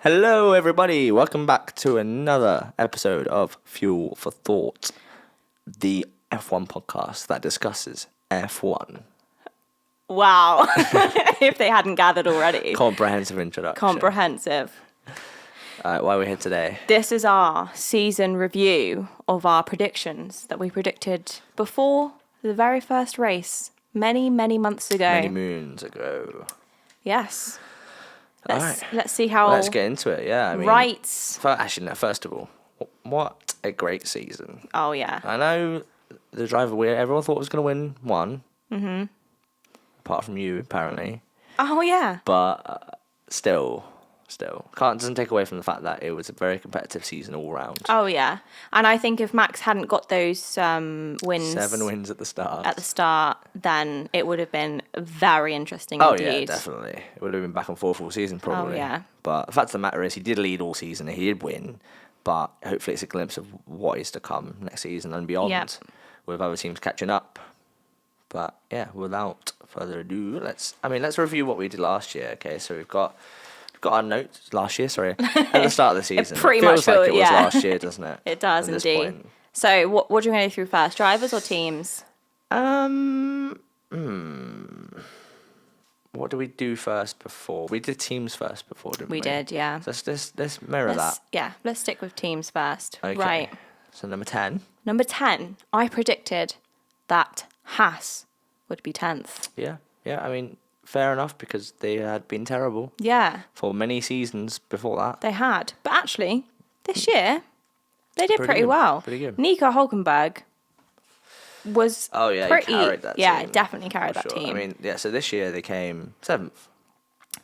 Hello, everybody. Welcome back to another episode of Fuel for Thought, the F1 podcast that discusses F1. Wow. If they hadn't gathered already. Comprehensive introduction. Comprehensive. Why are we here today? This is our season review of our predictions that we predicted before the very first race, many months ago. Many moons ago. Yes. Alright. Let's see how... Let's get into it, yeah. I mean, right. First of all, what a great season. Oh, yeah. I know the driver everyone thought was going to win one. Mm-hmm. Apart from you, apparently. Oh, yeah. But still, doesn't take away from the fact that it was a very competitive season all round. Oh, yeah. And I think if Max hadn't got those wins... 7 wins at the start. Then it would have been very interesting Oh, indeed. yeah, definitely. It would have been back and forth all season, probably. Oh, yeah. But the fact of the matter is, he did lead all season and he did win. But hopefully it's a glimpse of what is to come next season and beyond. Yep. With other teams catching up. But, yeah, without further ado, let's review what we did last year. Okay, so we've got our notes last year, sorry, at the start of the season. Pretty it feels much like it was yeah. last year, doesn't it? It does at this indeed. point? So what do you want to go through first, drivers or teams? What do we do first before? We did teams first before, didn't we? We did, yeah. So let's mirror that. Yeah, let's stick with teams first. Okay. Right. So number 10. Number 10, I predicted that Haas would be 10th. Yeah. I mean, fair enough because they had been terrible Yeah, for many seasons before that. they had. But actually, this year, they did Pretty pretty good, well. pretty good. Nico Hulkenberg was He pretty... carried that yeah, team. definitely carried for that sure. team. I mean, yeah, so this year they came 7th.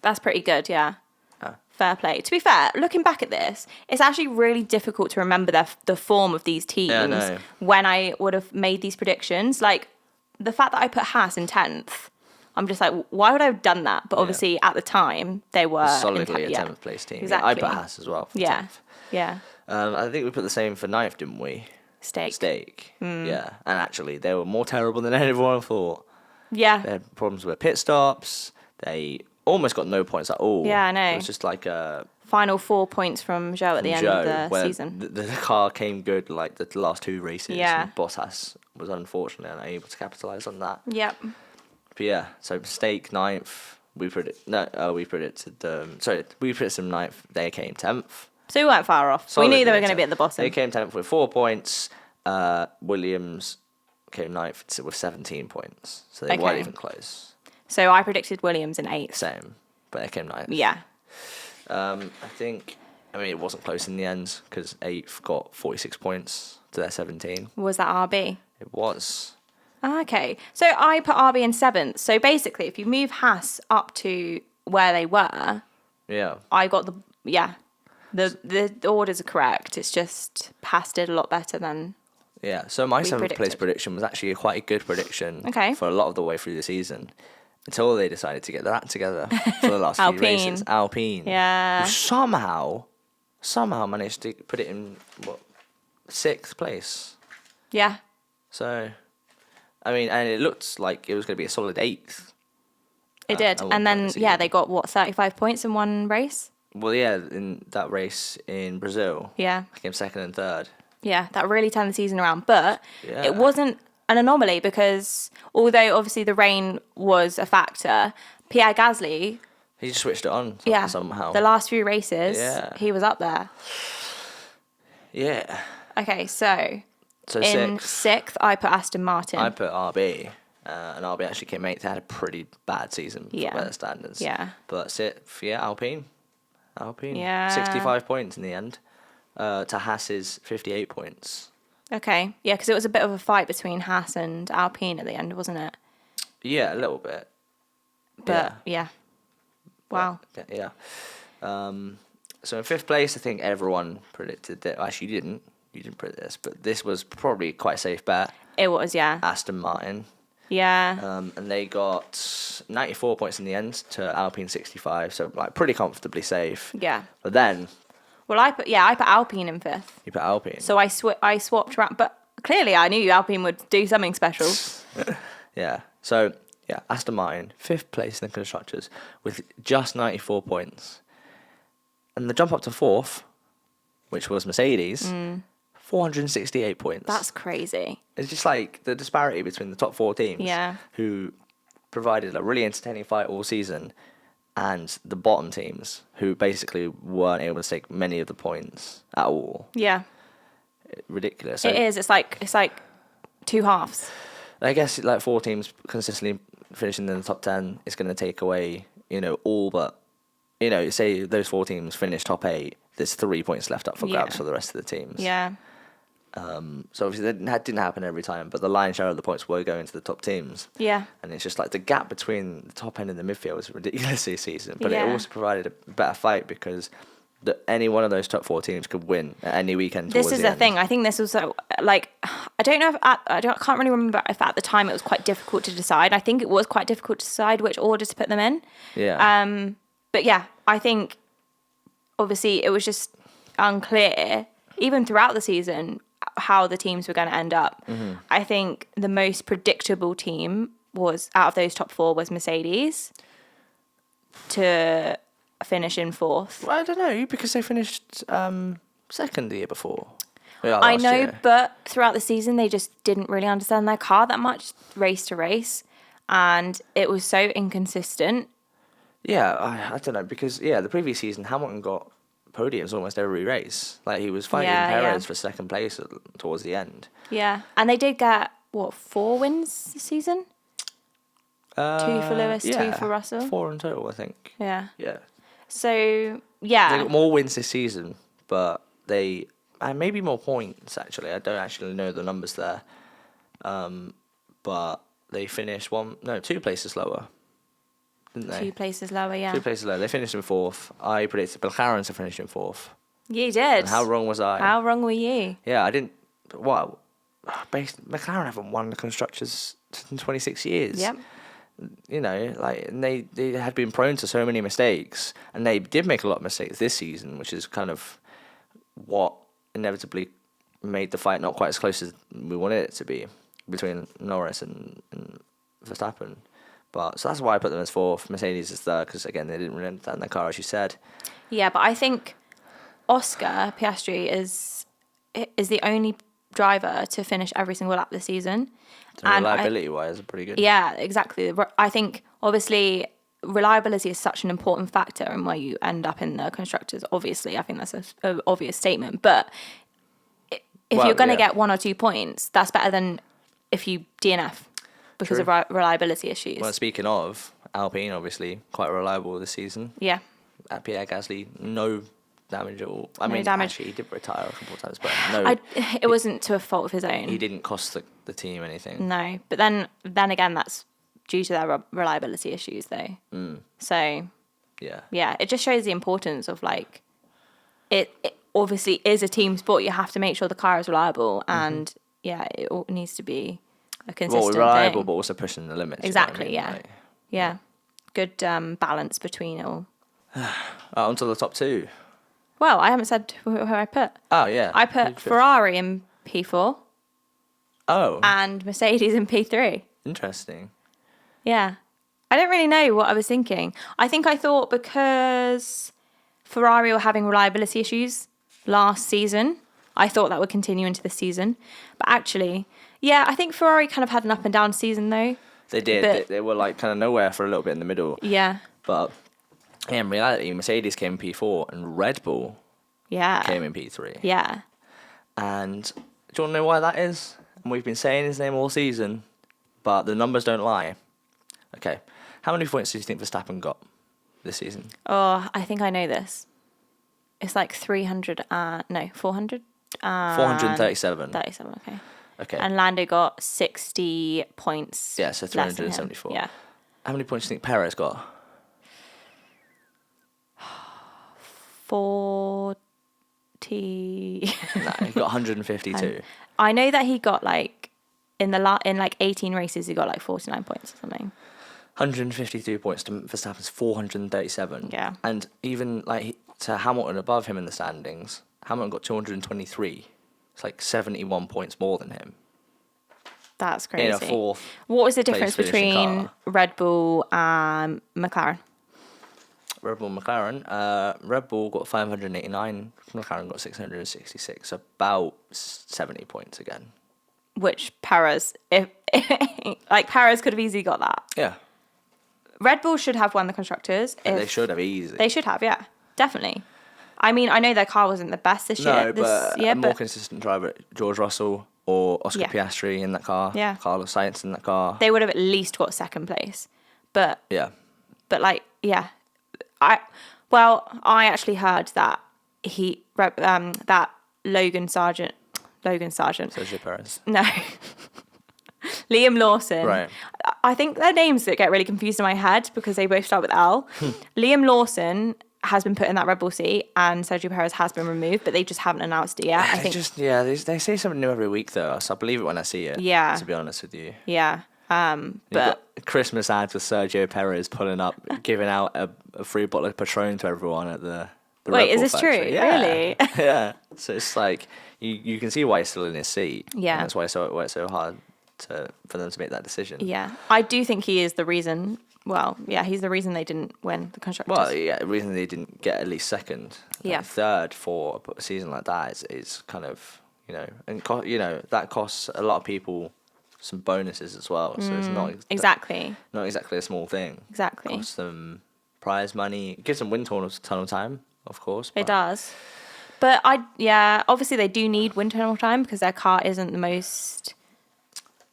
That's pretty good, yeah. Ah. Fair play. To be fair, looking back at this, it's actually really difficult to remember the form of these teams Yeah, I know. when I would have made these predictions. Like, the fact that I put Haas in 10th, I'm just like, why would I have done that? But obviously, at the time, they were... Solidly a yeah. 10th place team. Exactly. Yeah, I put Haas as well for Yeah, 10th. yeah. I think we put the same for 9th, didn't we? Steak. Yeah. And actually, they were more terrible than anyone thought. Yeah. They had problems with pit stops. They almost got no points at all. Yeah, I know. It was just like a Final 4 points from Joe at the end of the where season. The car came good like the last 2 races. Yeah. And Bottas was unfortunately unable to capitalise on that. Yep. But yeah, so mistake 9th. We predicted them 9th. They came 10th. So we weren't far off. We knew they were going to be at the bottom. They came 10th with 4 points. Williams came 9th with 17 points. So they weren't Okay. even close. So I predicted Williams in 8th. Same. But they came 9th. Yeah. I mean, it wasn't close in the end because 8th got 46 points to their 17. Was that RB? It was. Okay. So I put RB in 7th. So basically, if you move Haas up to where they were, Yeah. I got the orders are correct. It's just Haas did a lot better than... Yeah. So my We 7th place predicted. prediction was actually quite a good prediction Okay. for a lot of the way through the season until they decided to get their act together for the last few Alpine. races. Alpine. Yeah. Who somehow managed to put it in, 6th place. Yeah. So, I mean, and it looked like it was going to be a solid 8th. It did. at one And point then, this yeah, season. they got, 35 points in one race? Well, yeah, in that race in Brazil, Yeah. they came 2nd and 3rd. Yeah, that really turned the season around. But Yeah. it wasn't an anomaly because although obviously the rain was a factor, Pierre Gasly, He just switched it on somehow. the last few races, Yeah. he was up there. Yeah. Okay, so So in 6th, 6th, I put Aston Martin. I put RB. And RB actually came 8th. They had a pretty bad season Yeah. by their standards. Yeah. But 6th, yeah, Alpine. Yeah. 65 points in the end. To Haas's 58 points. Okay, yeah, because it was a bit of a fight between Haas and Alpine at the end, wasn't it? Yeah, a little bit. But yeah. Wow. But, yeah. So in 5th place, I think everyone predicted that. Actually, you didn't predict this, but this was probably quite a safe bet. It was, yeah. Aston Martin. Yeah. And they got 94 points in the end to Alpine 65, so like pretty comfortably safe. Yeah. But then Well, I put Alpine in 5th. you put Alpine. So I swapped around, but clearly I knew Alpine would do something special. Yeah. So yeah, Aston Martin 5th place in the constructors with just 94 points. And the jump up to fourth, which was Mercedes, 468 points. That's crazy. It's just like the disparity between the top four teams who provided a really entertaining fight all season and the bottom teams who basically weren't able to take many of the points at all. Yeah. Ridiculous. It is. It's like two halves. I guess like four teams consistently finishing in the top 10 is going to take away, all but, say those four teams finish top 8, there's 3 points left up for grabs for the rest of the teams. Yeah. So obviously that didn't happen every time, but the lion's share of the points were going to the top teams. Yeah. And it's just like the gap between the top end and the midfield was ridiculous this season, but it Yeah. also provided a better fight because any one of those top four teams could win at any weekend. This is the thing. I think this was like, I don't know if I can't really remember if at the time it was quite difficult to decide. I think it was quite difficult to decide which order to put them in. Yeah. But yeah, I think obviously it was just unclear, even throughout the season, how the teams were going to end up. Mm-hmm. I think the most predictable team was out of those top four was Mercedes to finish in fourth. Well, I don't know, because they finished second the year before. Yeah, I know, year. but throughout the season, they just didn't really understand their car that much, race to race, and it was so inconsistent. Yeah, I don't know, because, the previous season, Hamilton got podiums almost every race. Like, he was fighting Perez for second place towards the end. Yeah, and they did get, 4 wins this season? 2 for Lewis, 2 for Russell? 4 in total, I think. Yeah. Yeah. So, yeah. They got more wins this season, but and maybe more points, actually. I don't actually know the numbers there. But they finished 2 places lower, didn't they? 2 places lower, yeah. 2 places lower. They finished in fourth. I predicted McLaren to finish in fourth. You did. And how wrong was I? How wrong were you? Yeah, I didn't. Wow. McLaren haven't won the Constructors in 26 years. Yep. And they had been prone to so many mistakes, and they did make a lot of mistakes this season, which is kind of what inevitably made the fight not quite as close as we wanted it to be between Norris and Verstappen. So that's why I put them as fourth. Mercedes is third, because again they didn't really understand their car, as you said. Yeah, but I think Oscar Piastri is the only driver to finish every single lap this season. So reliability-wise, pretty good. Yeah, exactly. I think, obviously, reliability is such an important factor in where you end up in the Constructors. Obviously, I think that's an obvious statement. But if you're going to get 1 or 2 points, that's better than if you DNF because of reliability issues. Well, speaking of, Alpine, obviously, quite reliable this season. Yeah. At Pierre Gasly, no damage at all. I mean, damage. actually, he did retire a couple of times, but no. It wasn't to a fault of his own. He didn't cost the team anything. No, but then again, that's due to their reliability issues, though. So, yeah, it just shows the importance of it obviously is a team sport. You have to make sure the car is reliable, and it all needs to be a consistent reliable, thing. but also pushing the limits. Exactly. You know what I mean? Yeah. Good balance between it all. On to the top 2. Well, I haven't said who I put. Oh, yeah. I put Ferrari in P4. Oh. And Mercedes in P3. Interesting. Yeah. I don't really know what I was thinking. I thought because Ferrari were having reliability issues last season, I thought that would continue into this season. But actually, I think Ferrari kind of had an up and down season, though. They did. They were kind of nowhere for a little bit in the middle. Yeah. But in reality, Mercedes came in P4 and Red Bull came in P3. Yeah. And do you want to know why that is? And we've been saying his name all season, but the numbers don't lie. Okay. How many points do you think Verstappen got this season? Oh, I think I know this. It's 300, 400? 437. 37, okay. Okay. And Lando got 60 points. Yeah, so 374. Yeah. How many points do you think Perez got? 40. No, he got 152. I know that he got in 18 races he got 49 points or something. 152 points to Verstappen's 437. Yeah. And even to Hamilton above him in the standings, Hamilton got 223. It's 71 points more than him. That's crazy. In a fourth. What was the difference place finishing between car. Red Bull and McLaren? Red Bull, McLaren. Red Bull got 589. McLaren got 666. About 70 points again. Which Perez, if like Perez could have easily got that. Yeah. Red Bull should have won the constructors. They should have easily. They should have, yeah, definitely. I mean, I know their car wasn't the best this year. But a more consistent driver, George Russell or Oscar Piastri in that car. Yeah. Carlos Sainz in that car. They would have at least got second place. But yeah. But like, yeah, I actually heard that that Logan Sargent. Sergio Perez. No. Liam Lawson. Right. I think their names that get really confused in my head because they both start with L. Liam Lawson has been put in that Red Bull seat and Sergio Perez has been removed, but they just haven't announced it yet. They say something new every week though, so I believe it when I see it. Yeah. To be honest with you. Yeah. But Christmas ads with Sergio Perez pulling up, giving out a free bottle of Patron to everyone at the Wait, Red Bull is this factory. true? Yeah. Really? Yeah. So it's like you can see why he's still in his seat. Yeah. And that's why it worked so hard for them to make that decision. Yeah. I do think he is the reason. Well, yeah, he's the reason they didn't win the constructors. Well, yeah, the reason they didn't get at least second, yeah, third for a season like that is kind of, and that costs a lot of people some bonuses as well. So it's not exactly a small thing. Exactly. It costs them prize money. It gives them wind tunnel time, of course. It does. But obviously they do need wind tunnel time because their car isn't the most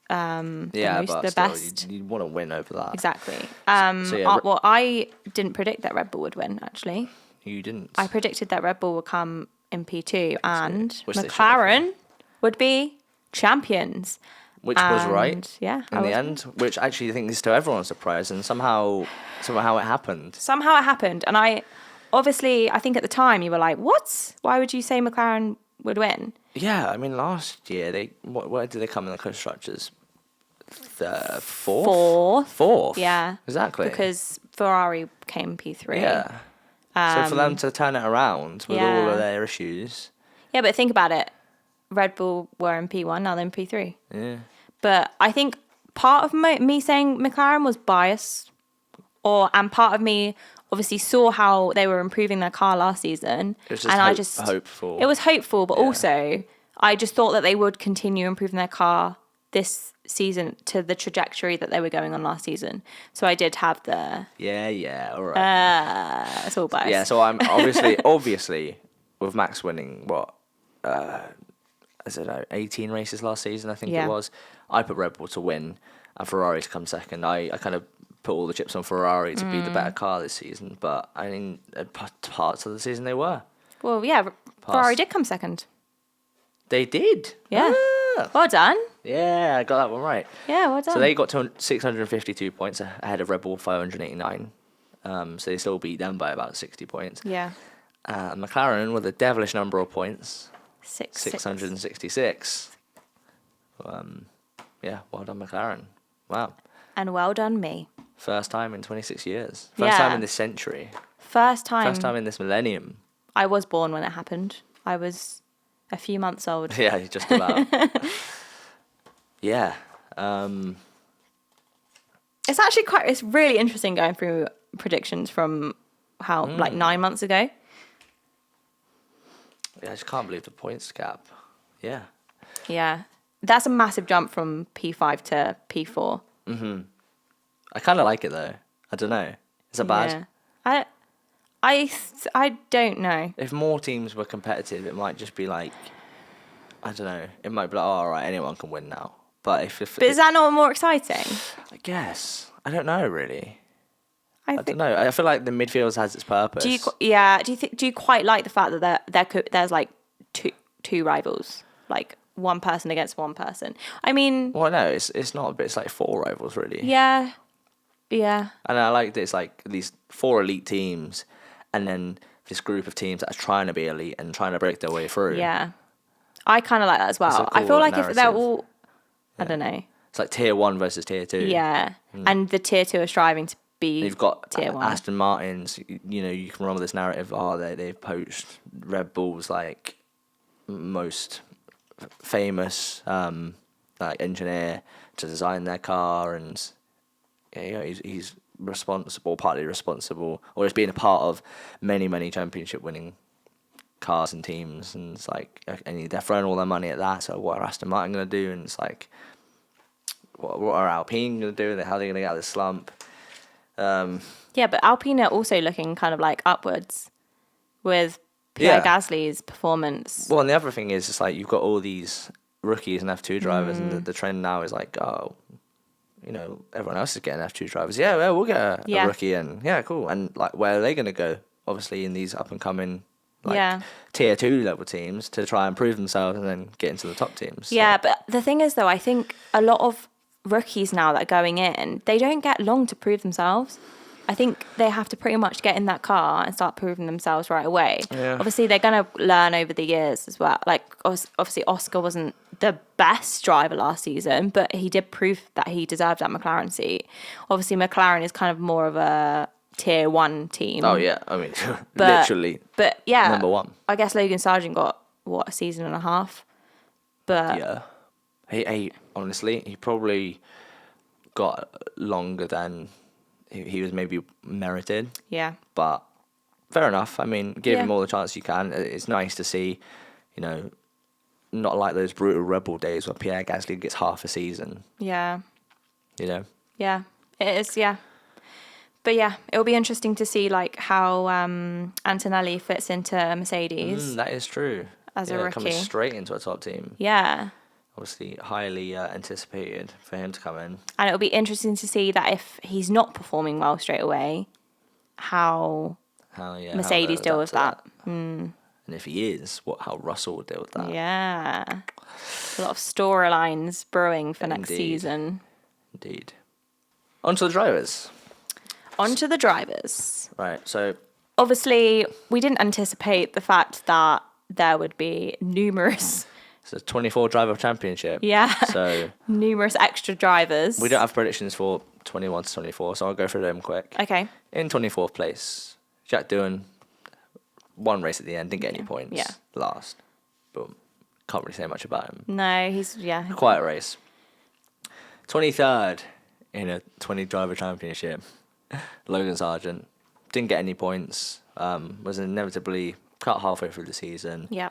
the best. You want to win over that. Exactly. I didn't predict that Red Bull would win, actually. You didn't? I predicted that Red Bull would come in P2 and McLaren would be champions. Which was right. Yeah. In the end, which actually I think is to everyone's surprise, and somehow it happened. Somehow it happened. And I think at the time you were like, what? Why would you say McLaren would win? Yeah, I mean, last year, where did they come in the constructors? Fourth. Yeah. Exactly. Because Ferrari came P3. Yeah. So for them to turn it around with all of their issues. Yeah, but think about it. Red Bull were in P1, now they're in P3. Yeah. But I think part of me saying McLaren was biased, and part of me obviously saw how they were improving their car last season. It was hopeful. It was hopeful, but also I just thought that they would continue improving their car this season to the trajectory that they were going on last season. So I did have the... Yeah, all right. It's all biased. Yeah, so I'm obviously with Max winning, 18 races last season, I think it was. I put Red Bull to win and Ferrari to come second. I kind of put all the chips on Ferrari to be the better car this season, but I mean, parts of the season they were. Well, yeah, Ferrari did come second. They did? Yeah. Well done. Yeah, I got that one right. Yeah, well done. So they got to 652 points ahead of Red Bull 589. So they still beat them by about 60 points. Yeah. McLaren with a devilish number of points. 666. Yeah, well done, McLaren. Wow. And well done, me. First time in 26 years. First time in this century. First time in this millennium. I was born when it happened. I was a few months old. Yeah, just about. Yeah. It's really interesting going through predictions from 9 months ago. Yeah, I just can't believe the points gap. Yeah. Yeah. That's a massive jump from P5 to P4. Mm-hmm. I kind of like it though. I don't know. Is that bad? Yeah. I don't know. If more teams were competitive, it might just be like, I don't know. It might be like, all right, anyone can win now. But but is that not more exciting? I guess. I don't know really. I don't know. I feel like the midfield has its purpose. Do you quite like the fact that there's like two rivals, like one person against one person? I mean, well, no, it's not. But it's like four rivals, really. Yeah. And I like that it's like these four elite teams, and then this group of teams that are trying to be elite and trying to break their way through. Yeah, I kind of like that as well. I feel like if they're all, I don't know. It's like tier 1 versus tier 2. Yeah, and the tier 2 are striving to be. You've got tier 1. Aston Martins. You can run with this narrative. They've poached Red Bull's like most famous like engineer to design their car, and he's responsible, partly responsible, or has been a part of many championship winning cars and teams, and it's like, and they're throwing all their money at that. So what are Aston Martin going to do? And it's like, what are Alpine going to do? How are they going to get out of this slump? Yeah, but Alpine are also looking kind of like upwards with Pierre Gasly's performance. Well, and the other thing is, it's like you've got all these rookies and F2 drivers, and the trend now is like, oh, everyone else is getting F2 drivers. Yeah, well, we'll get a rookie in. Yeah, cool. And like, where are they going to go? Obviously, in these up and coming, tier 2 level teams to try and prove themselves and then get into the top teams. Yeah, but the thing is, though, I think a lot of rookies now that are going in, they don't get long to prove themselves. I think they have to pretty much get in that car and start proving themselves right away. Yeah. Obviously, they're going to learn over the years as well. Like, obviously, Oscar wasn't the best driver last season, but he did prove that he deserved that McLaren seat. Obviously, McLaren is kind of more of a tier 1 team. Oh, yeah. I mean, literally. But, yeah. Number 1. I guess Logan Sargent got, a season and a half? But yeah. He honestly, he probably got longer than he was maybe merited. Yeah. But fair enough. I mean, give him all the chance you can. It's nice to see, not like those brutal Rebel days where Pierre Gasly gets half a season. Yeah. Yeah, it is, yeah. But yeah, it'll be interesting to see like how Antonelli fits into Mercedes. That is true. As a rookie. Coming straight into a top team. Yeah. Obviously, highly anticipated for him to come in. And it'll be interesting to see that if he's not performing well straight away, how Mercedes deal with that. And if he is, how Russell will deal with that. Yeah. A lot of storylines brewing for next season. Indeed. On to the drivers. Right, so... Obviously, we didn't anticipate the fact that there would be numerous... It's a 24 driver championship. Yeah. So numerous extra drivers. We don't have predictions for 21 to 24, so I'll go through them quick. Okay. In 24th place, Jack Doohan, one race at the end, didn't get any points. Yeah. Last. Boom. Can't really say much about him. No, he's, Quiet race. 23rd in a 20 driver championship, Logan Sargent. Didn't get any points. Was inevitably cut halfway through the season. Yeah.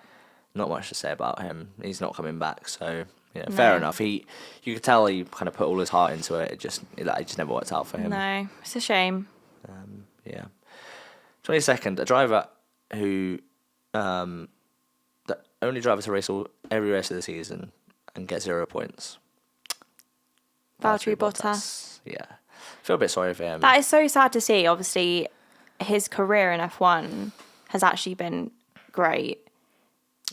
Not much to say about him. He's not coming back, so fair enough. You could tell he kind of put all his heart into it. It just never worked out for him. No, it's a shame. 22nd, a driver who, the only driver to race every race of the season and get 0 points. Valtteri Bottas. Yeah, feel a bit sorry for him. That is so sad to see. Obviously, his career in F1 has actually been great.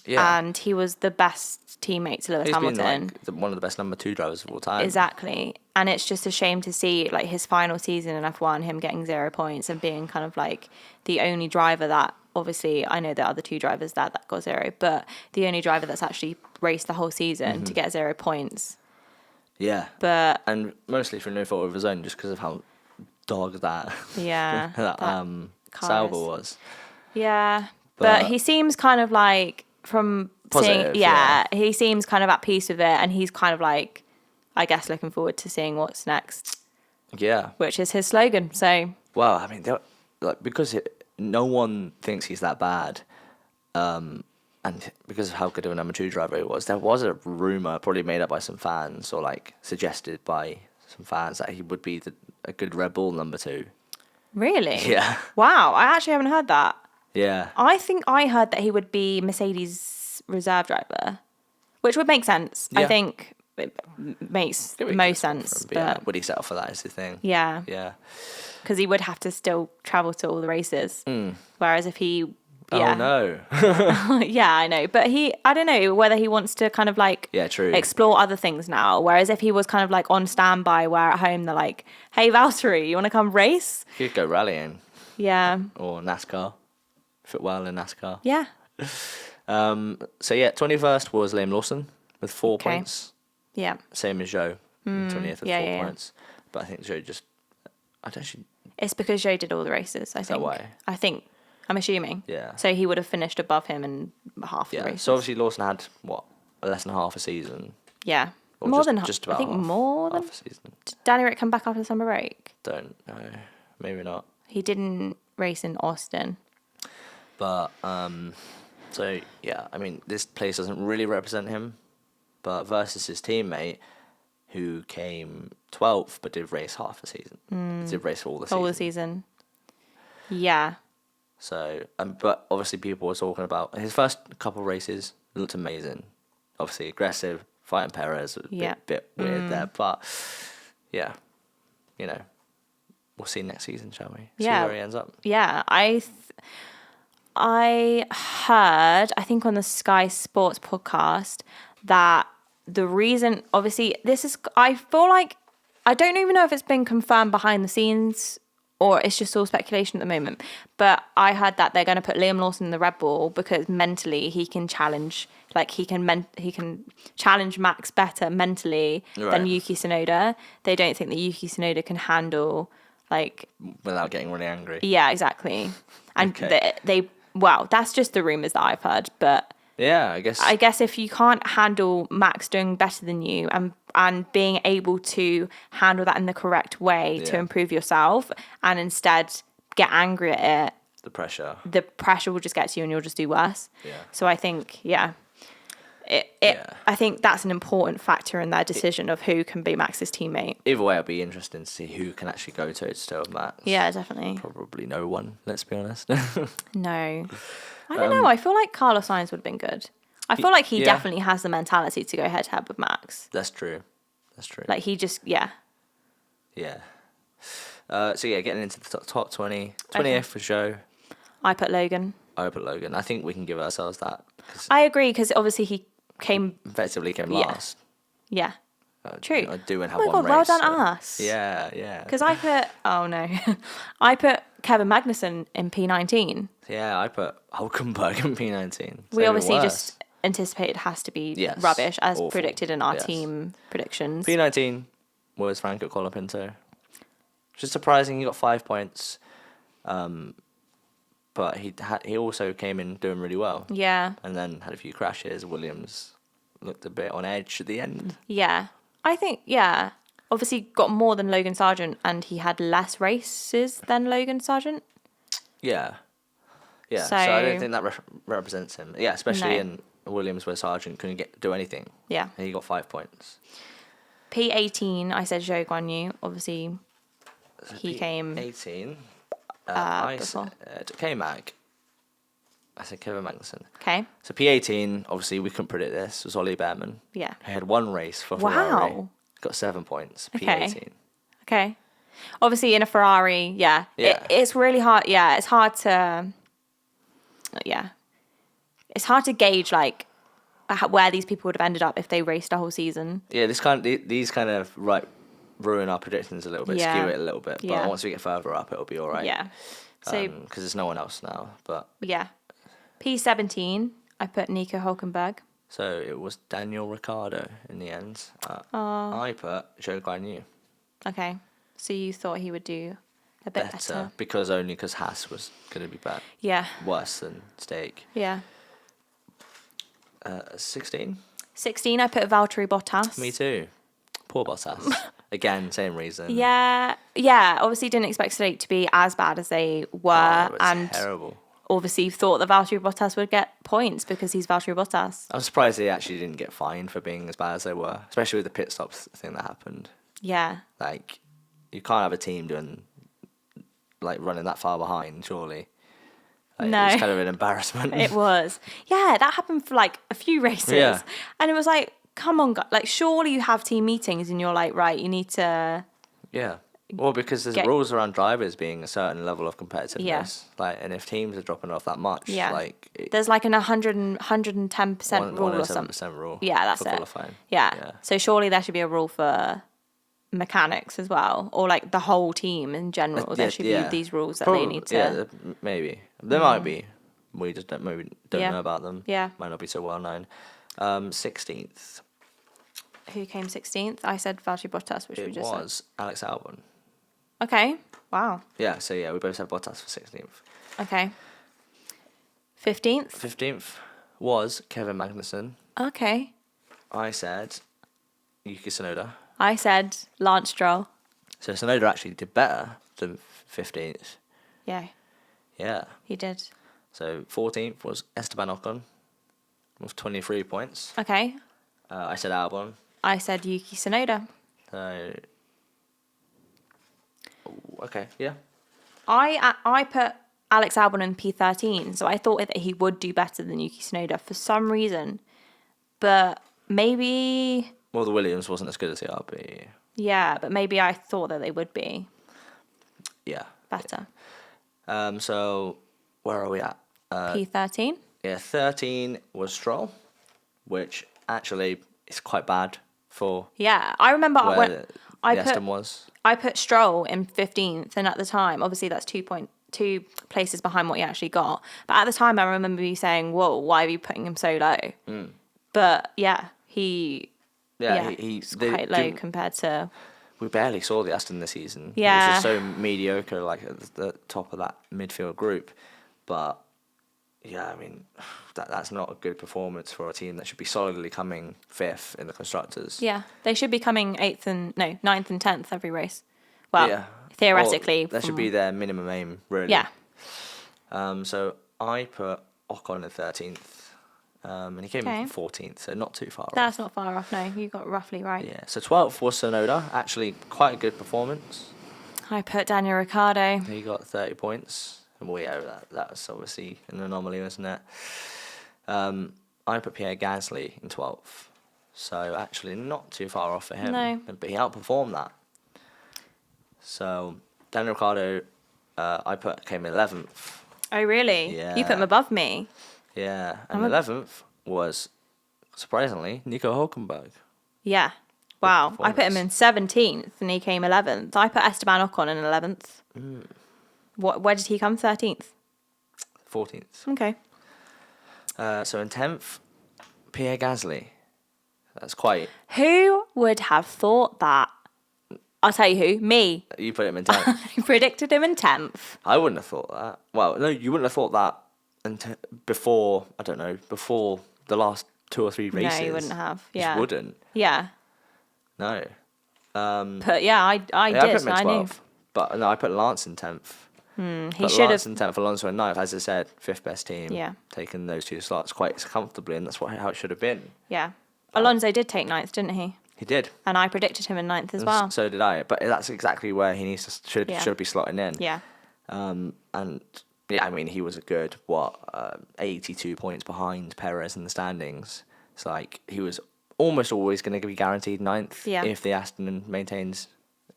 Yeah. And he was the best teammate to Lewis Hamilton. He's been one of the best number 2 drivers of all time. Exactly. And it's just a shame to see like his final season in F1, him getting 0 points and being kind of like the only driver that, obviously, I know there are other 2 drivers that got 0, but the only driver that's actually raced the whole season to get 0 points. Yeah. And mostly for no fault of his own, just because of how dog that Sauber was. Yeah. But he seems kind of like, from positive, seeing, he seems kind of at peace with it, and he's kind of like, I guess, looking forward to seeing what's next. Yeah. Which is his slogan, so. Well, I mean, because no one thinks he's that bad, and because of how good of a number 2 driver he was, there was a rumour, probably made up by some fans, or like suggested by some fans, that he would be a good Red Bull number 2. Really? Yeah. Wow, I actually haven't heard that. Yeah. I think I heard that he would be Mercedes' reserve driver, which would make sense. Yeah. I think it makes most sense. But would he settle for that is the thing. Yeah. Yeah. Because he would have to still travel to all the races. Whereas if he... Yeah. Oh, no. Yeah, I know. But I don't know whether he wants to kind of like explore other things now. Whereas if he was kind of like on standby where at home they're like, hey, Valtteri, you want to come race? He could go rallying. Yeah. Or NASCAR. Fit well in NASCAR. Yeah. 21st was Liam Lawson with 4 points. Yeah. Same as Zhou. 20th with 4 points. But I think Zhou just... It's because Zhou did all the races, I think. Is that why? I'm assuming. Yeah. So he would have finished above him in half the races. So obviously Lawson had, less than half a season. Yeah. Or more just, than just about I think half, more than half a season. Did Danny Rick come back after the summer break? Don't know. Maybe not. He didn't race in Austin. But so yeah, I mean, this place doesn't really represent him, but versus his teammate, who came 12th but did race half a season, did race all the season. All the season. Yeah. So, but obviously people were talking about his first couple races looked amazing. Obviously aggressive, fighting Perez was a bit weird there, but yeah, you know, we'll see next season, shall we? See where he ends up. Yeah, I heard, I think on the Sky Sports podcast, that the reason, obviously, I feel like, I don't even know if it's been confirmed behind the scenes or it's just all speculation at the moment, but I heard that they're going to put Liam Lawson in the Red Bull because mentally he can challenge, like he can challenge Max better mentally than Yuki Tsunoda. They don't think that Yuki Tsunoda can handle, like... Without getting really angry. Yeah, exactly. And well, that's just the rumours that I've heard, but... Yeah, I guess if you can't handle Max doing better than you and being able to handle that in the correct way to improve yourself and instead get angry at it, the pressure will just get to you and you'll just do worse. Yeah. So I think, I think that's an important factor in their decision of who can be Max's teammate. Either way, it'll be interesting to see who can actually go toe-to-toe with Max. Yeah, definitely. Probably no one, let's be honest. No. I don't know. I feel like Carlos Sainz would have been good. I feel like he definitely has the mentality to go head-to-head with Max. That's true. Like, he just, Yeah. So, getting into the top 20. 20th for Zhou. I put Logan. I think we can give ourselves that. I agree, because obviously he effectively came last. Yeah. True. Do and have oh my one God, race. well done us. Yeah. Because I put, oh no, I put Kevin Magnussen in P19. Yeah, I put Hulkenberg in P19. We obviously just anticipated it has to be rubbish, as awful. predicted in our team predictions. P19 was Franco Colapinto. Just surprising, he got 5 points. But he also came in doing really well. Yeah. And then had a few crashes. Williams looked a bit on edge at the end. Yeah. I think, obviously got more than Logan Sargent and he had less races than Logan Sargent. Yeah. Yeah, so I don't think that represents him. Yeah, especially in Williams where Sargent couldn't do anything. Yeah. And he got 5 points. P18, I said Zhou Guanyu. Obviously, he came... P18. I before. said K-Mag. I said Kevin Magnussen. Okay. So P18, obviously we couldn't predict this, was Ollie Behrman. Yeah. He had one race for Ferrari. Wow. Got 7 points. Okay. P18. Okay. Obviously in a Ferrari, it's really hard. Yeah, it's hard to... Yeah. It's hard to gauge, like, where these people would have ended up if they raced a whole season. Yeah, these kind of ruin our predictions a little bit, skew it a little bit. But once we get further up, it'll be all right. Yeah. So because there's no one else now. But yeah, P17, I put Nico Hulkenberg. So it was Daniel Ricciardo in the end. I put Zhou Guanyu. Okay, so you thought he would do a bit better because Haas was going to be bad. Yeah. Worse than Stake. Yeah. 16. 16, I put Valtteri Bottas. Me too. Poor Bottas. Again, same reason. Yeah. Obviously, didn't expect Stake to be as bad as they were, and terrible. Obviously, thought that Valtteri Bottas would get points because he's Valtteri Bottas. I'm surprised they actually didn't get fined for being as bad as they were, especially with the pit stops thing that happened. Yeah. Like, you can't have a team running that far behind, surely. No. It was kind of an embarrassment. It was. Yeah, that happened for a few races. Yeah. And it was like, come on, surely you have team meetings and you're like, right, you need to... Yeah. Well, because there's rules around drivers being a certain level of competitiveness. Yeah. And if teams are dropping off that much, there's an 110% rule or something. 110% rule. Yeah, that's it. Qualifying. Yeah. So surely there should be a rule for mechanics as well, or the whole team in general. There should be these rules that they need to... Yeah, maybe. There might be. We just don't know about them. Yeah. Might not be so well known. 16th. Who came 16th? I said Valtteri Bottas, which we just said. It was Alex Albon. Okay. Wow. Yeah, so we both said Bottas for 16th. Okay. 15th? 15th was Kevin Magnussen. Okay. I said Yuki Tsunoda. I said Lance Stroll. So Tsunoda actually did better than 15th. Yeah, Yeah. he did. So 14th was Esteban Ocon with 23 points. Okay. I said Albon. I said Yuki Tsunoda. So, okay, yeah. I put Alex Albon in P13, so I thought that he would do better than Yuki Tsunoda for some reason. But maybe... Well, the Williams wasn't as good as the RB. Yeah, but maybe I thought that they would be. Yeah. Better. So, where are we at? P13? Yeah, 13 was Stroll, which actually is quite bad for Yeah, I remember where when the I Aston was. I put Stroll in 15th, and at the time, obviously that's 2 places behind what he actually got. But at the time, I remember you saying, "Whoa, why are you putting him so low?" But yeah, he's quite low compared to. We barely saw the Aston this season. Yeah. It was just so mediocre, like at the top of that midfield group. But yeah, I mean, that's not a good performance for a team that should be solidly coming 5th in the constructors. Yeah, they should be coming 9th and 10th every race. Well, theoretically, that should be their minimum aim, really. Yeah. So I put Ocon in 13th, and he came in 14th, so not too far off. That's not far off. No, you got roughly right. Yeah. So 12th was Tsunoda, actually quite a good performance. I put Daniel Ricciardo. He got 30 points. Well, yeah, that was obviously an anomaly, wasn't it? I put Pierre Gasly in 12th. So actually not too far off for him. No. But he outperformed that. So Daniel Ricciardo, came 11th. Oh, really? Yeah. You put him above me. Yeah. And 11th was, surprisingly, Nico Hulkenberg. Yeah. Wow. I put him in 17th and he came 11th. I put Esteban Ocon in 11th. Where did he come? 13th? 14th. Okay. So in 10th, Pierre Gasly. That's quite... Who would have thought that? I'll tell you who. Me. You put him in 10th. I predicted him in 10th. I wouldn't have thought that. Well, no, you wouldn't have thought that before the last 2 or 3 races. No, you wouldn't have. You Yeah. just wouldn't. Yeah. No. But yeah, I did. I put him in 12th. I knew. But no, I put Lance in 10th. He should Lance have. in 10th, Alonso in 9th. As I said, 5th best team. Yeah. Taking those 2 slots quite comfortably, and that's how it should have been. Yeah. Alonso did take 9th, didn't he? He did. And I predicted him in 9th as well. So did I. But that's exactly where he should be slotting in. Yeah. And yeah, I mean, he was a good 82 points behind Perez in the standings. It's like he was almost always going to be guaranteed 9th if the Aston maintains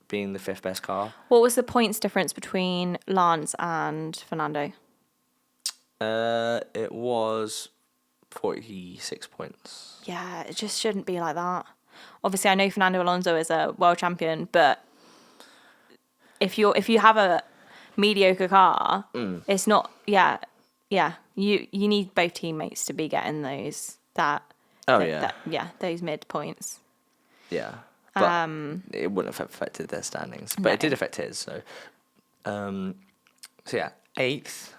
being the 5th best car. What was the points difference between Lance and Fernando? It was 46 points. Yeah, it just shouldn't be like that. Obviously, I know Fernando Alonso is a world champion, but if you have a mediocre car, it's not. Yeah. You need both teammates to be getting those those mid points. Yeah, but it wouldn't have affected their standings, but it did affect his. So yeah, 8th.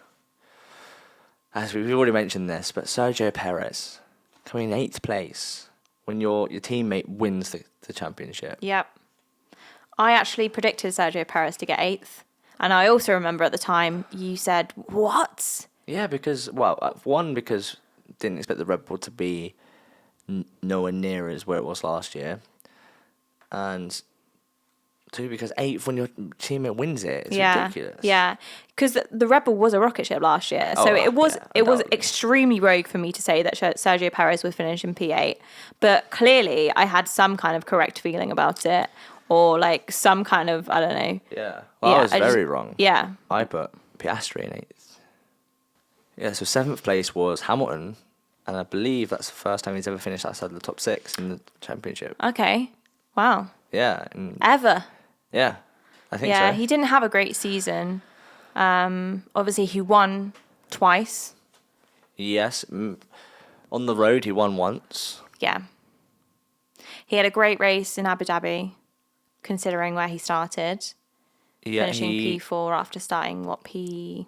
As we've already mentioned this, but Sergio Perez coming in 8th place when your teammate wins the championship. Yep. I actually predicted Sergio Perez to get 8th. And I also remember at the time you said, what? Yeah, because didn't expect the Red Bull to be nowhere near as where it was last year. And 2, because 8th when your teammate wins it, it's ridiculous. Yeah, because the Red Bull was a rocket ship last year. So it was extremely rogue for me to say that Sergio Perez would finish in P8. But clearly I had some kind of correct feeling about it. Or like some kind of, I don't know. Yeah. Well, I was very wrong. Yeah. I put Piastri in 8th. Yeah, so 7th place was Hamilton. And I believe that's the first time he's ever finished outside the top 6 in the championship. Okay. Wow. Yeah. Ever. Yeah. I think so. Yeah, he didn't have a great season. Obviously, he won twice. Yes. On the road, he won once. Yeah. He had a great race in Abu Dhabi, considering where he started. Yeah, finishing P4 after starting, P16?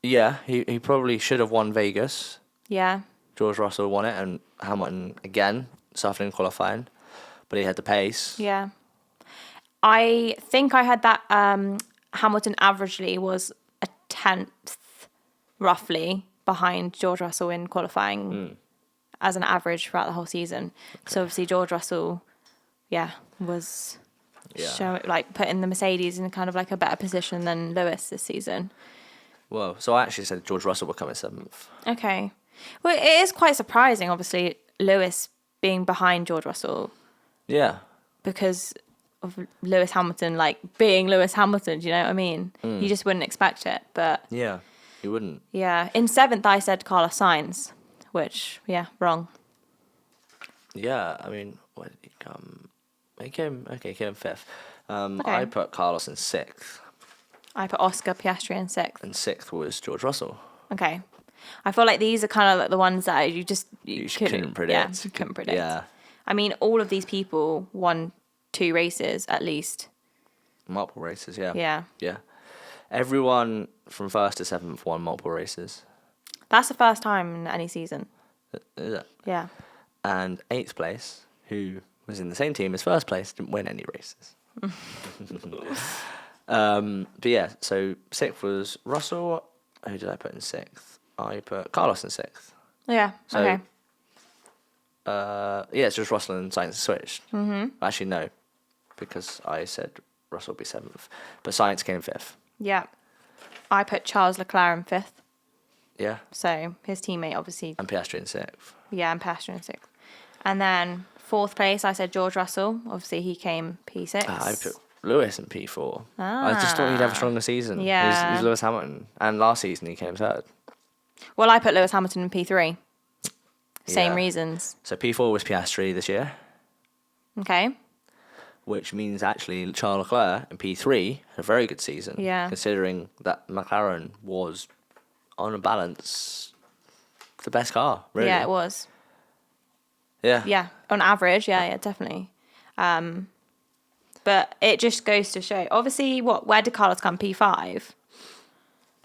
He probably should have won Vegas. Yeah. George Russell won it, and Hamilton again suffered in qualifying, but he had the pace. Yeah. I think I had that Hamilton averagely was a 10th, roughly, behind George Russell in qualifying as an average throughout the whole season. Okay. So obviously George Russell, was putting the Mercedes in kind of like a better position than Lewis this season. Well, so I actually said George Russell would come in 7th. Okay. Well, it is quite surprising, obviously, Lewis being behind George Russell. Yeah. Because of Lewis Hamilton, being Lewis Hamilton, do you know what I mean? You just wouldn't expect it, but... Yeah, you wouldn't. Yeah. In 7th, I said Carlos Sainz, which, wrong. Yeah, I mean, where did he come? He came 5th. Okay. I put Carlos in 6th. I put Oscar Piastri in 6th. And 6th was George Russell. Okay. I feel like these are kind of like the ones that you couldn't predict. Yeah, you couldn't predict. Yeah. I mean, all of these people won 2 races at least. Multiple races, yeah. Yeah. Yeah. Everyone from 1st to 7th won multiple races. That's the first time in any season. Is it? Yeah. And 8th place, who was in the same team as 1st place, didn't win any races. But yeah, so 6th was Russell. Who did I put in 6th? I put Carlos in 6th. Yeah, so, okay. It's just Russell and Sainz switched. Mm-hmm. Actually, no, because I said Russell would be 7th. But Sainz came 5th. Yeah. I put Charles Leclerc in 5th. Yeah. So his teammate, obviously. And Piastri in 6th. Yeah, and Piastri in 6th. And then 4th place, I said George Russell. Obviously, he came P6. I put Lewis in P4. I just thought he'd have a stronger season. Yeah. He's Lewis Hamilton. And last season he came 3rd. Well, I put Lewis Hamilton in P3. Same Yeah. reasons. So P4 was Piastri this year. Okay. Which means actually Charles Leclerc in P3 had a very good season. Yeah. Considering that McLaren was, on a balance, the best car, really. Yeah, it was. Yeah. Yeah, on average, yeah, definitely. But it just goes to show, obviously, where did Carlos come? P5?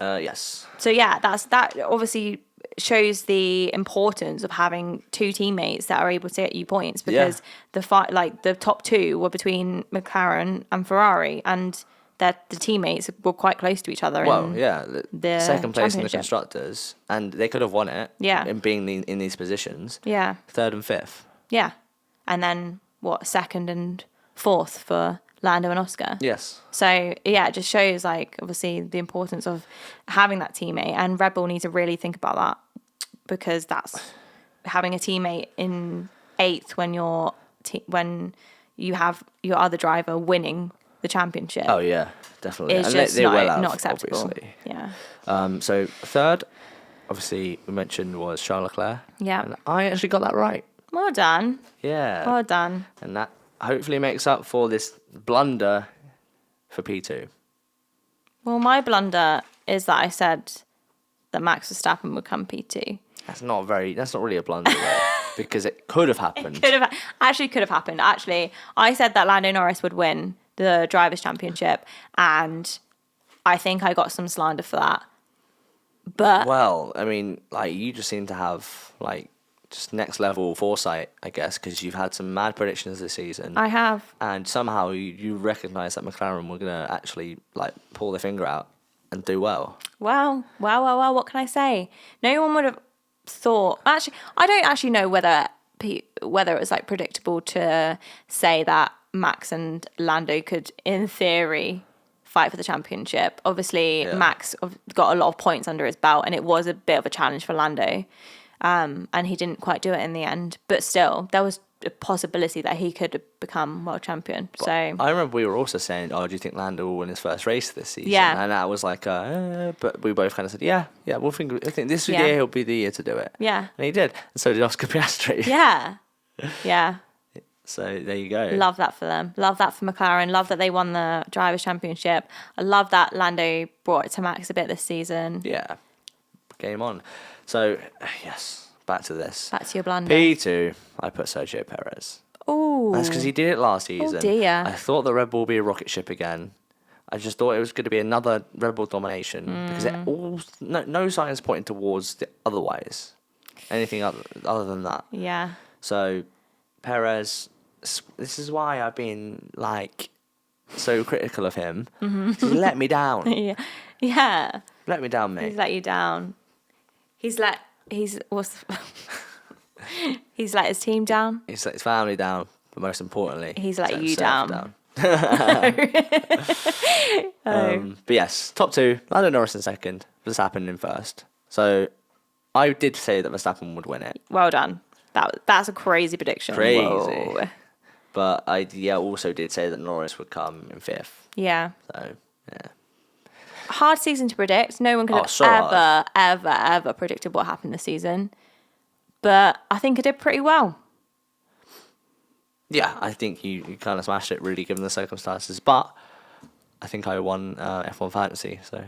Yes. So yeah, that obviously shows the importance of having 2 teammates that are able to get you points, because the top 2 were between McLaren and Ferrari, and the teammates were quite close to each other. Well, the second place in the championship. constructors, and they could have won it. Yeah. In being in these positions. Yeah. 3rd and 5th. Yeah, and then 2nd and 4th for Lando and Oscar. Yes. So yeah, it just shows obviously the importance of having that teammate, and Red Bull needs to really think about that, because that's having a teammate in 8th when when you have your other driver winning the championship. Oh yeah, definitely. It's and just they will not have, acceptable. obviously. Yeah. So 3rd, obviously we mentioned, was Charles Leclerc. Yeah. And I actually got that right. Well done. Yeah. Well done. And that hopefully makes up for this blunder for P2. Well, my blunder is that I said that Max Verstappen would come P2. That's not really a blunder though, because it could have happened. Could have happened. Actually, I said that Lando Norris would win the Drivers' Championship, and I think I got some slander for that. But Well, I mean, you just seem to have just next level foresight, I guess, because you've had some mad predictions this season. I have. And somehow you recognise that McLaren were gonna actually pull their finger out and do well. Well, what can I say? No one would have thought. Actually, I don't actually know whether it was predictable to say that Max and Lando could, in theory, fight for the championship. Obviously, Max got a lot of points under his belt, and it was a bit of a challenge for Lando. And he didn't quite do it in the end. But still, there was a possibility that he could have become world champion. But so I remember we were also saying, do you think Lando will win his first race this season? Yeah. And that was but we both kind of said, yeah, I think this year he'll be the year to do it. Yeah. And he did. And so did Oscar Piastri. Yeah. Yeah. So there you go. Love that for them. Love that for McLaren. Love that they won the Drivers' Championship. I love that Lando brought it to Max a bit this season. Yeah. Game on. So, yes, back to this. Back to your blunder. P2, I put Sergio Perez. Oh. That's because he did it last season. Oh, dear. I thought the Red Bull would be a rocket ship again. I just thought it was going to be another Red Bull domination because no signs pointing towards the otherwise. anything other than that. Yeah. So, Perez, this is why I've been, like, so critical of him. He let me down. Yeah. Yeah. Let me down, mate. He's let you down. He's let his team down. He's let his family down, but most importantly, He's let you himself down. But yes, top 2, Lando Norris in second, Verstappen in first. So I did say that Verstappen would win it. Well done. That's a crazy prediction. Crazy. Whoa. But I also did say that Norris would come in 5th. Yeah. So, yeah. Hard season to predict. No one could have ever predicted what happened this season. But I think I did pretty well. Yeah, I think you kind of smashed it, really, given the circumstances. But I think I won F1 Fantasy, so...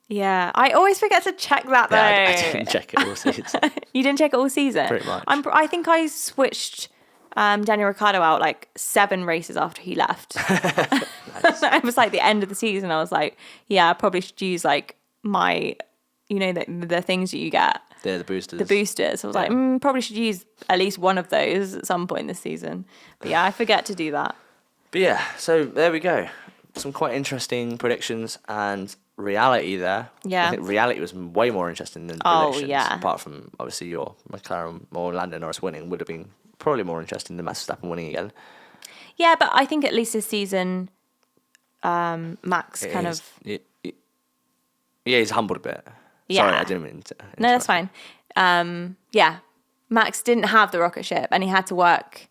Yeah, I always forget to check that, though. Yeah, I didn't check it all season. You didn't check it all season? Pretty much. I think I switched Daniel Ricciardo out, 7 races after he left. It was, the end of the season. I was like, yeah, I probably should use, my... the things that you get. Yeah, the boosters. The boosters. I was like, probably should use at least one of those at some point this season. But yeah, I forget to do that. But yeah, so there we go. Some quite interesting predictions and reality there. Yeah. I think reality was way more interesting than predictions. Oh, yeah. Apart from, obviously, your McLaren or Lando Norris winning would have been probably more interesting than Max Verstappen winning again. Yeah, but I think at least this season, Max Yeah, he's humbled a bit. Yeah. Sorry, I didn't mean to. No, that's fine. Yeah, Max didn't have the rocket ship, and he had to work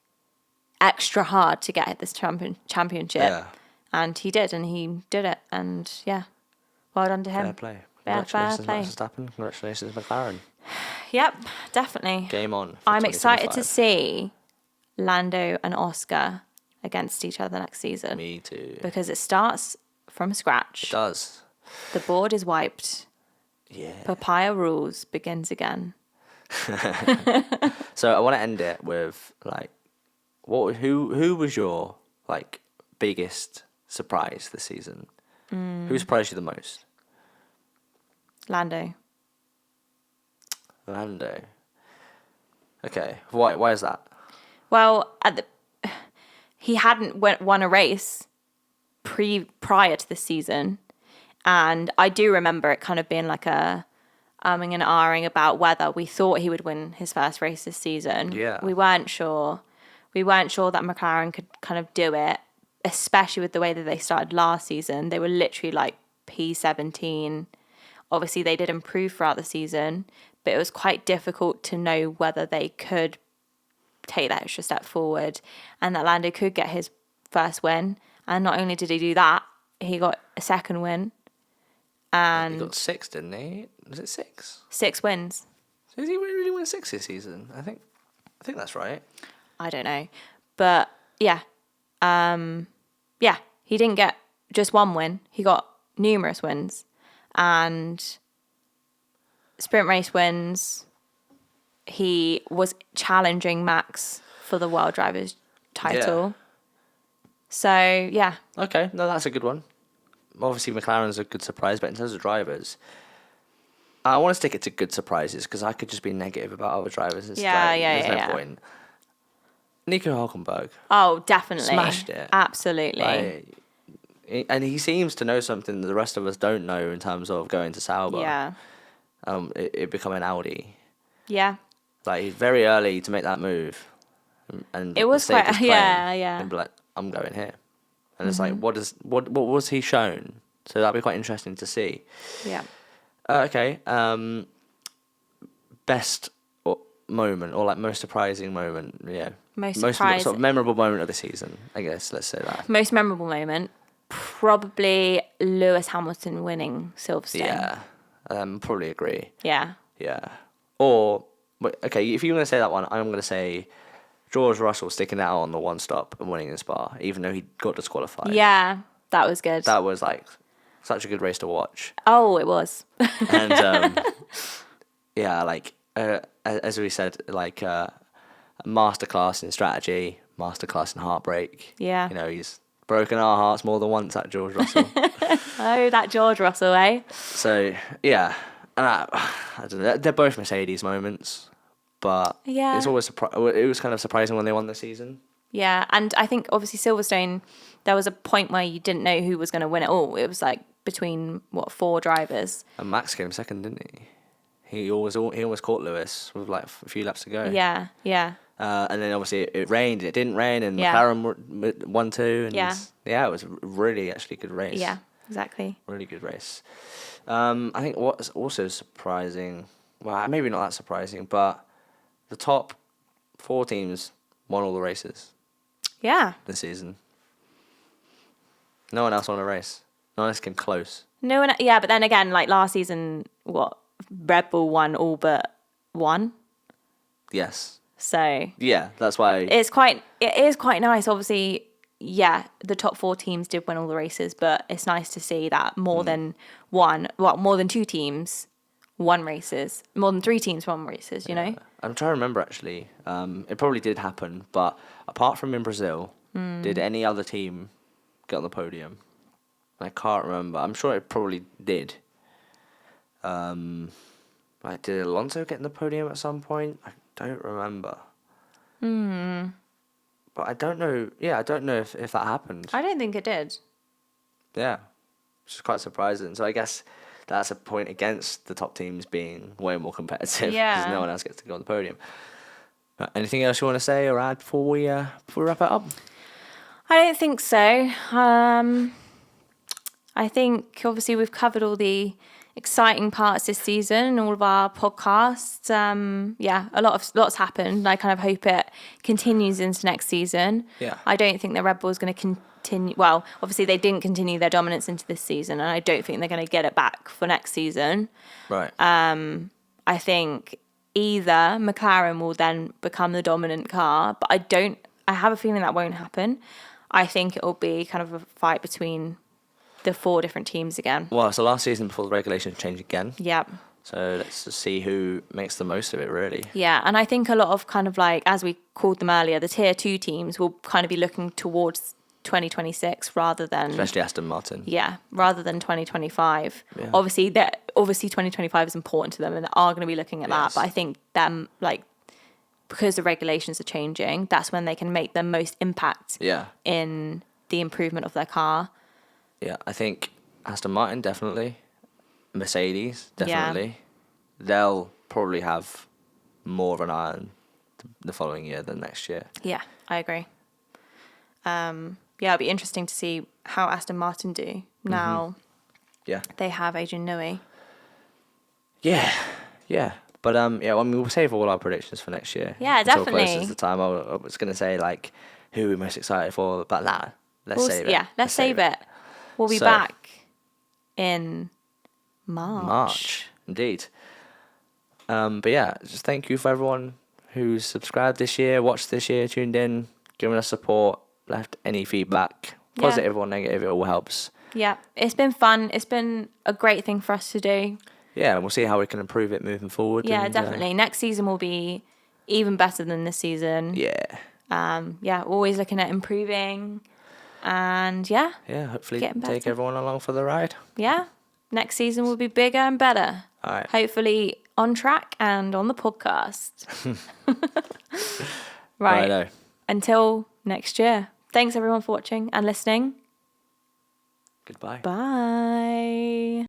extra hard to get this championship. Yeah. And he did, and he did it, and yeah, well done to him. Fair play. Fair Congratulations, play. Max Verstappen. Congratulations, McLaren. Yep, definitely. Game on. I'm excited to see Lando and Oscar against each other next season. Me too. Because it starts from scratch. It does. The board is wiped. Yeah. Papaya rules begins again. So I want to end it with who was your biggest surprise this season? Who surprised you the most? Lando. Okay. Why is that? Well, he hadn't won a race prior to the season, and I do remember it kind of being like a umming and ahhing about whether we thought he would win his first race this season. Yeah. We weren't sure. We weren't sure that McLaren could kind of do it, especially with the way that they started last season. They were literally P17. Obviously, they did improve throughout the season, but it was quite difficult to know whether they could take that extra step forward and that Lando could get his first win. And not only did he do that, he got a second win. And He got 6, didn't he? Was it 6? 6 wins. Did he really win 6 this season? I think that's right. I don't know. But yeah. He didn't get just one win. He got numerous wins. And sprint race wins. He was challenging Max for the World Drivers title. Yeah. So, yeah. Okay, no, that's a good one. Obviously, McLaren's a good surprise, but in terms of drivers, I want to stick it to good surprises because I could just be negative about other drivers. It's there's no point. Nico Hülkenberg. Oh, definitely. Smashed it. Absolutely. And he seems to know something that the rest of us don't know in terms of going to Sauber. Yeah. It becoming Audi. Yeah. He's very early to make that move. And it was quite, yeah. And be like, I'm going here. And it's what was he shown? So that'd be quite interesting to see. Yeah. Okay. Best moment or most surprising moment. Yeah. Most surprising. Sort of memorable moment of the season. I guess let's say that. Most memorable moment, probably Lewis Hamilton winning Silverstone. Yeah. Probably agree. Yeah. Yeah. Or okay, if you're gonna say that one, I'm gonna say George Russell sticking out on the one stop and winning in Spa, even though he got disqualified. Yeah, that was good. That was such a good race to watch. Oh, it was. And as we said, a masterclass in strategy, masterclass in heartbreak. Yeah. He's broken our hearts more than once, that George Russell. Oh, that George Russell, eh? So yeah, and I don't know. They're both Mercedes moments. but Yeah. it's always it was kind of surprising when they won the season. Yeah, and I think obviously Silverstone, there was a point where you didn't know who was going to win it all. It was like between 4 drivers. And Max came second, didn't he? He always caught Lewis with like a few laps to go. Yeah, yeah. And then obviously it rained, it didn't rain, and Yeah. McLaren won 2. And Yeah. it was a really actually good race. Yeah, exactly. Really good race. I think what's also surprising, well, maybe not that surprising, but the top 4 teams won all the races Yeah. this season. No one else won a race. No one else came close. No one. Yeah, but then again, like last season, Red Bull won all but 1. Yes. So Yeah, that's why. it is quite nice. Obviously, yeah, the top 4 teams did win all the races, but it's nice to see that more than 2 teams won races, more than 3 teams won races. You know. I'm trying to remember actually. It probably did happen, but apart from in Brazil, did any other team get on the podium? I can't remember. I'm sure it probably did. Like, did Alonso get in the podium at some point? I don't remember. But I don't know. Yeah, I don't know if that happened. I don't think it did. Yeah, which is quite surprising. So I guess that's a point against the top teams being way more competitive. Yeah. Because no one else gets to go on the podium. Anything else you want to say or add before we wrap it up? I don't think so. I think obviously we've covered all the exciting parts this season in all of our podcasts. Yeah, lots happened. I kind of hope it continues into next season. Yeah. I don't think the Red Bull is going to continue. Well, obviously they didn't continue their dominance into this season, and I don't think they're going to get it back for next season. Right. I think either McLaren will then become the dominant car, but I have a feeling that won't happen. I think it'll be kind of a fight between the 4 different teams again. Well, it's the last season before the regulations change again. Yeah. So let's just see who makes the most of it, really. Yeah, and I think a lot of kind of like, as we called them earlier, the tier 2 teams will kind of be looking towards 2026 rather than... Especially Aston Martin. Yeah, rather than 2025. Yeah. Obviously 2025 is important to them and they are going to be looking at that. But I think them, like, because the regulations are changing, that's when they can make the most impact in the improvement of their car. Yeah, I think Aston Martin, definitely. Mercedes, definitely. Yeah. They'll probably have more of an eye on the following year than next year. Yeah, I agree. Yeah, it'll be interesting to see how Aston Martin do now. Yeah. They have Adrian Newey. Yeah. But yeah, I mean, we'll save all our predictions for next year. Yeah, definitely. Closer to the time, I was going to say like who we're most excited for, but nah, let's save it. Yeah, let's save it. We'll be back in March. Indeed. But yeah, just thank you for everyone who's subscribed this year, watched this year, tuned in, given us support, left any feedback, positive or negative, it all helps. Yeah, it's been fun. It's been a great thing for us to do. Yeah, and we'll see how we can improve it moving forward. Yeah, definitely. Next season will be even better than this season. Yeah. Yeah, always looking at improving. And yeah, hopefully take everyone along for the ride. Yeah, next season will be bigger and better. All right. Hopefully on track and on the podcast. Right. Righto. Until next year. Thanks everyone for watching and listening. Goodbye. Bye.